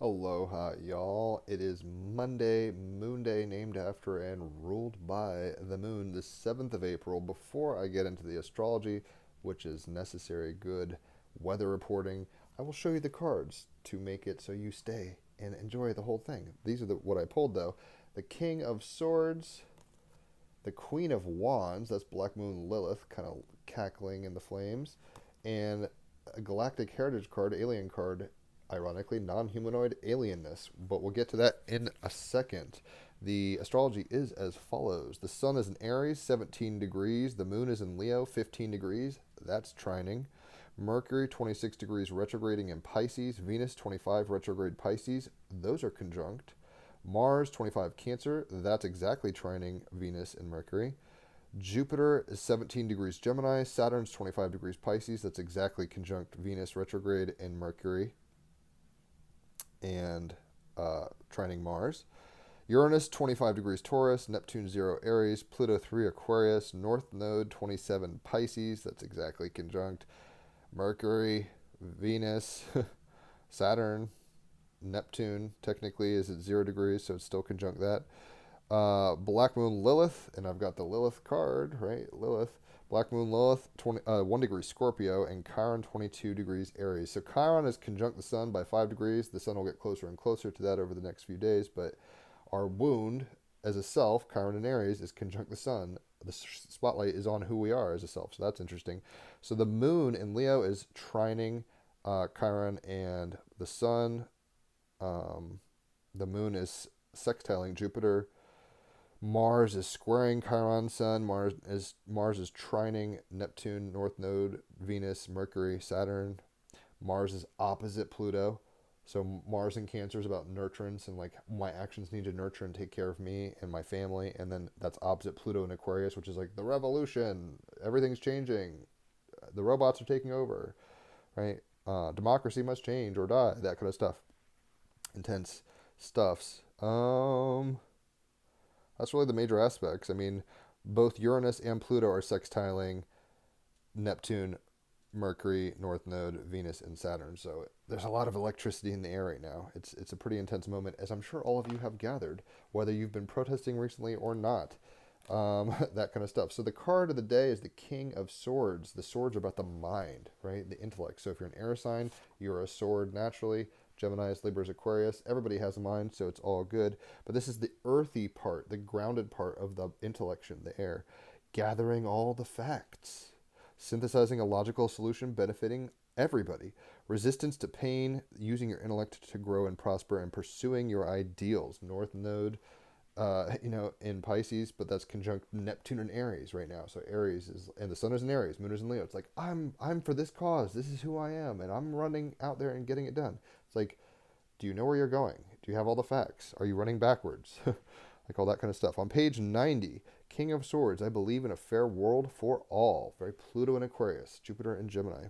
Aloha, y'all. It is Monday, Moon Day, named after and ruled by the moon, the 7th of April. Before I get into the astrology, which is necessary, good weather reporting, I will show you the cards to make it so you stay and enjoy the whole thing. These are what I pulled, though. The King of Swords, the Queen of Wands, that's Black Moon Lilith, kind of cackling in the flames, and a Galactic Heritage card, alien card, ironically, non-humanoid alienness. But we'll get to that in a second. The astrology is as follows. The sun is in Aries, 17 degrees. The moon is in Leo, 15 degrees. That's trining. Mercury, 26 degrees retrograding in Pisces. Venus, 25 retrograde Pisces. Those are conjunct. Mars, 25 Cancer. That's exactly trining Venus and Mercury. Jupiter is 17 degrees Gemini. Saturn's 25 degrees Pisces. That's exactly conjunct Venus retrograde and Mercury and trining Mars. Uranus 25 degrees Taurus, Neptune 0 Aries, Pluto 3 Aquarius, North Node 27 Pisces, that's exactly conjunct Mercury, Venus, Saturn, Neptune technically is at 0 degrees, so it's still conjunct that. Black Moon Lilith, and I've got the Lilith card, right? Lilith. Black Moon Lilith, 1 degree Scorpio, and Chiron, 22 degrees Aries. So Chiron is conjunct the sun by 5 degrees. The sun will get closer and closer to that over the next few days, but our wound as a self, Chiron and Aries, is conjunct the sun. The spotlight is on who we are as a self, so that's interesting. So the moon in Leo is trining Chiron and the sun. The moon is sextiling Jupiter. Mars is squaring Chiron Sun. Mars is trining Neptune, North Node, Venus, Mercury, Saturn. Mars is opposite Pluto. So Mars in Cancer is about nurturance and like my actions need to nurture and take care of me and my family. And then that's opposite Pluto in Aquarius, which is like the revolution. Everything's changing. The robots are taking over, right? Democracy must change or die. That kind of stuff. Intense stuffs. That's really the major aspects. I mean, both Uranus and Pluto are sextiling Neptune, Mercury, North Node, Venus, and Saturn. So there's a lot of electricity in the air right now. It's a pretty intense moment, as I'm sure all of you have gathered, whether you've been protesting recently or not. That kind of stuff. So the card of the day is the King of Swords. The swords are about the mind, right? The intellect. So if you're an air sign, you're a sword naturally. Gemini's, Libras, Aquarius. Everybody has a mind, so it's all good. But this is the earthy part, the grounded part of the intellection, the air. Gathering all the facts. Synthesizing a logical solution benefiting everybody. Resistance to pain, using your intellect to grow and prosper, and pursuing your ideals. North Node, in Pisces, but that's conjunct Neptune and Aries right now. So Aries is, and the sun is in Aries, moon is in Leo. It's like, I'm for this cause. This is who I am, and I'm running out there and getting it done. It's like, do you know where you're going? Do you have all the facts? Are you running backwards? Like all that kind of stuff. On page 90, King of Swords, I believe in a fair world for all. Very Pluto and Aquarius, Jupiter and Gemini.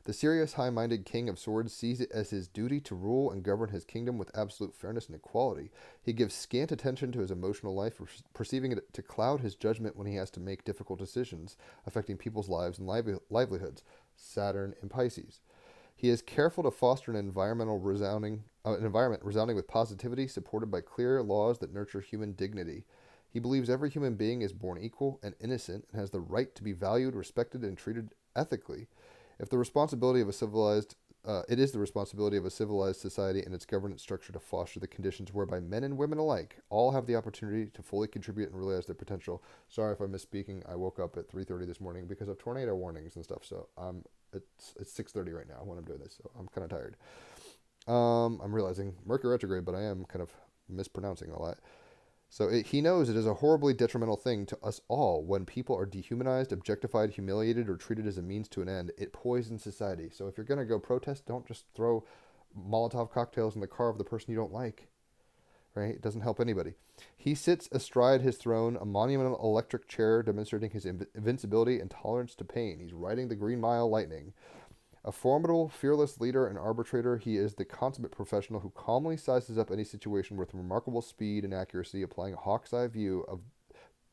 The serious, high-minded King of Swords sees it as his duty to rule and govern his kingdom with absolute fairness and equality. He gives scant attention to his emotional life, perceiving it to cloud his judgment when he has to make difficult decisions affecting people's lives and livelihoods. Saturn in Pisces. He is careful to foster an environment resounding with positivity, supported by clear laws that nurture human dignity. He believes every human being is born equal and innocent and has the right to be valued, respected, and treated ethically. If the responsibility of a civilized, it is the responsibility of a civilized society and its governance structure to foster the conditions whereby men and women alike all have the opportunity to fully contribute and realize their potential. Sorry if I'm misspeaking. I woke up at 3:30 this morning because of tornado warnings and stuff. So it's 6:30 right now when I'm doing this. So I'm kind of tired. I'm realizing Mercury retrograde, but I am kind of mispronouncing a lot. So he knows it is a horribly detrimental thing to us all when people are dehumanized, objectified, humiliated, or treated as a means to an end. It poisons society. So if you're going to go protest, don't just throw Molotov cocktails in the car of the person you don't like. Right? It doesn't help anybody. He sits astride his throne, a monumental electric chair demonstrating his invincibility and tolerance to pain. He's riding the Green Mile Lightning. A formidable, fearless leader and arbitrator, he is the consummate professional who calmly sizes up any situation with remarkable speed and accuracy, applying a hawk's eye view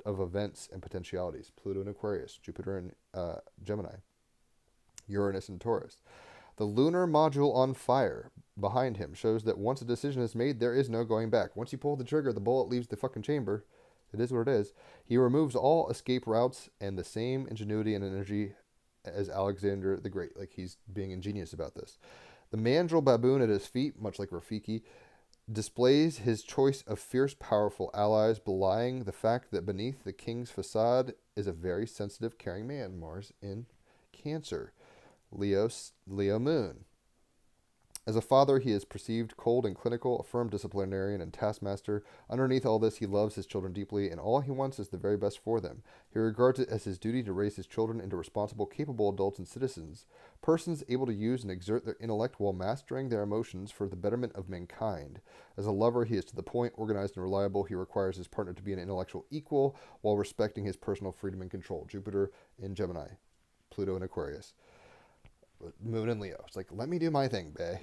of events and potentialities. Pluto and Aquarius, Jupiter and Gemini, Uranus and Taurus. The lunar module on fire behind him shows that once a decision is made, there is no going back. Once you pull the trigger, the bullet leaves the fucking chamber. It is what it is. He removes all escape routes and the same ingenuity and energy as Alexander the Great. Like, he's being ingenious about this. The mandrill baboon at his feet, much like Rafiki, displays his choice of fierce, powerful allies, belying the fact that beneath the king's facade is a very sensitive, caring man. Mars in Cancer. Leo Moon. As a father, he is perceived cold and clinical, a firm disciplinarian and taskmaster. Underneath all this, he loves his children deeply, and all he wants is the very best for them. He regards it as his duty to raise his children into responsible, capable adults and citizens, persons able to use and exert their intellect while mastering their emotions for the betterment of mankind. As a lover, he is to the point, organized and reliable. He requires his partner to be an intellectual equal while respecting his personal freedom and control. Jupiter in Gemini, Pluto in Aquarius. Moon and Leo. It's like, let me do my thing, bae.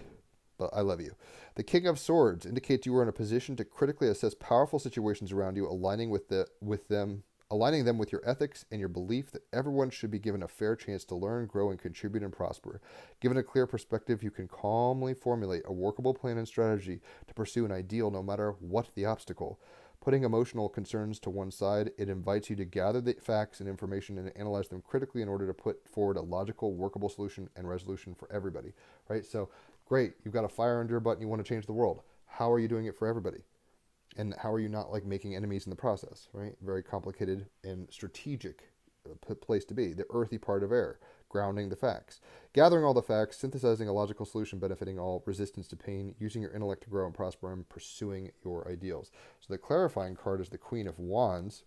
But I love you. The King of Swords indicates you are in a position to critically assess powerful situations around you, aligning them with your ethics and your belief that everyone should be given a fair chance to learn, grow, and contribute and prosper. Given a clear perspective, you can calmly formulate a workable plan and strategy to pursue an ideal no matter what the obstacle. Putting emotional concerns to one side, it invites you to gather the facts and information and analyze them critically in order to put forward a logical, workable solution and resolution for everybody, right? So, great, you've got a fire under your butt and you want to change the world. How are you doing it for everybody? And how are you not like making enemies in the process, right? Very complicated and strategic place to be. The earthy part of air, grounding the facts. Gathering all the facts, synthesizing a logical solution benefiting all, resistance to pain, using your intellect to grow and prosper, and pursuing your ideals. So the clarifying card is the Queen of Wands.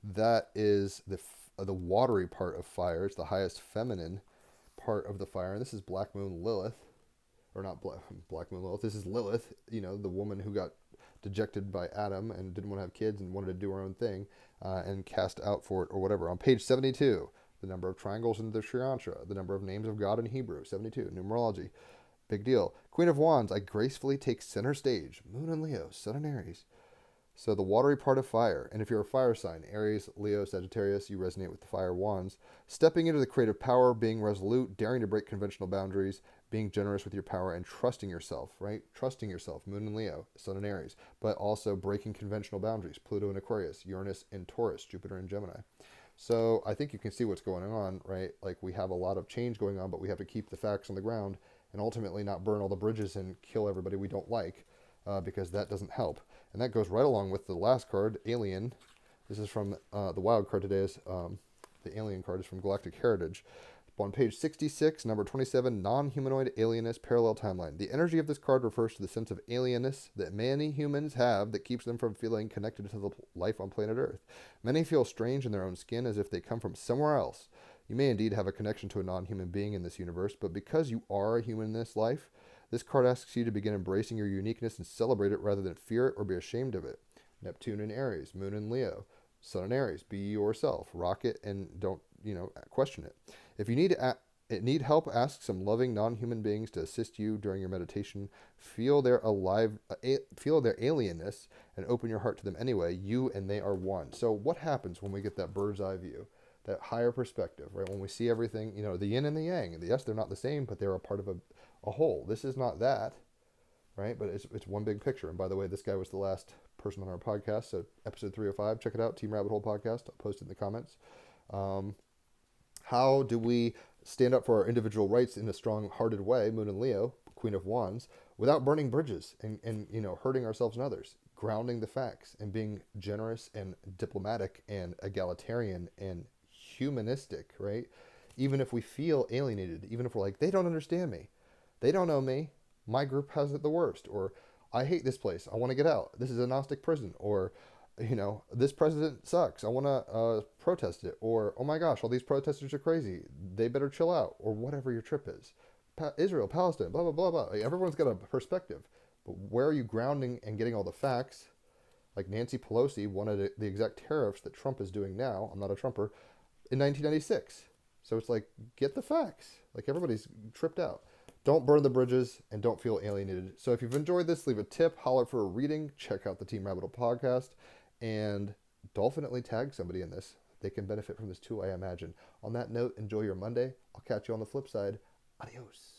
That is the watery part of fire. It's the highest feminine part of the fire. And this is Black Moon Lilith. Or not Black Moon Lilith. This is Lilith, the woman who got dejected by Adam and didn't want to have kids and wanted to do her own thing and cast out for it or whatever. On page 72, the number of triangles in the Sri Yantra, the number of names of God in Hebrew, 72, numerology. Big deal. Queen of Wands, I gracefully take center stage. Moon and Leo, Sun and Aries. So the watery part of fire. And if you're a fire sign, Aries, Leo, Sagittarius, you resonate with the fire wands. Stepping into the creative power, being resolute, daring to break conventional boundaries, being generous with your power, and trusting yourself, right? Trusting yourself, Moon and Leo, Sun and Aries. But also breaking conventional boundaries, Pluto and Aquarius, Uranus and Taurus, Jupiter and Gemini. So I think you can see what's going on, right? Like, we have a lot of change going on, but we have to keep the facts on the ground and ultimately not burn all the bridges and kill everybody we don't like, because that doesn't help. And that goes right along with the last card, Alien. This is from the wild card today. The Alien card is from Galactic Heritage. On page 66, number 27, non-humanoid alienness parallel timeline. The energy of this card refers to the sense of alienness that many humans have that keeps them from feeling connected to the life on planet Earth. Many feel strange in their own skin as if they come from somewhere else. You may indeed have a connection to a non-human being in this universe, but because you are a human in this life, this card asks you to begin embracing your uniqueness and celebrate it rather than fear it or be ashamed of it. Neptune in Aries, Moon in Leo, Sun in Aries. Be yourself. Rock it and don't, question it. If you need help, ask some loving non-human beings to assist you during your meditation. Feel their alienness and open your heart to them anyway. You and they are one. So what happens when we get that bird's eye view, that higher perspective, right? When we see everything, the yin and the yang. Yes, they're not the same, but they're a part of a whole. This is not that, right? But it's one big picture. And by the way, this guy was the last person on our podcast. So episode 305, check it out. Team Rabbit Hole podcast. I'll post it in the comments. How do we stand up for our individual rights in a strong-hearted way, Moon and Leo, Queen of Wands, without burning bridges and hurting ourselves and others, grounding the facts and being generous and diplomatic and egalitarian and humanistic, right? Even if we feel alienated, even if we're like, they don't understand me, they don't know me, my group has it the worst, or I hate this place, I want to get out, this is a Gnostic prison, or this president sucks, I want to protest it, or oh my gosh, all these protesters are crazy, they better chill out, or whatever your trip is. Israel, Palestine, blah, blah, blah, blah. Like, everyone's got a perspective, but where are you grounding and getting all the facts? Like Nancy Pelosi wanted the exact tariffs that Trump is doing now, I'm not a Trumper, in 1996. So it's like, get the facts. Like, everybody's tripped out. Don't burn the bridges and don't feel alienated. So if you've enjoyed this, leave a tip, holler for a reading, check out the Team Rabbit Hole podcast, and definitely tag somebody in this. They can benefit from this too, I imagine. On that note, enjoy your Monday. I'll catch you on the flip side. Adios.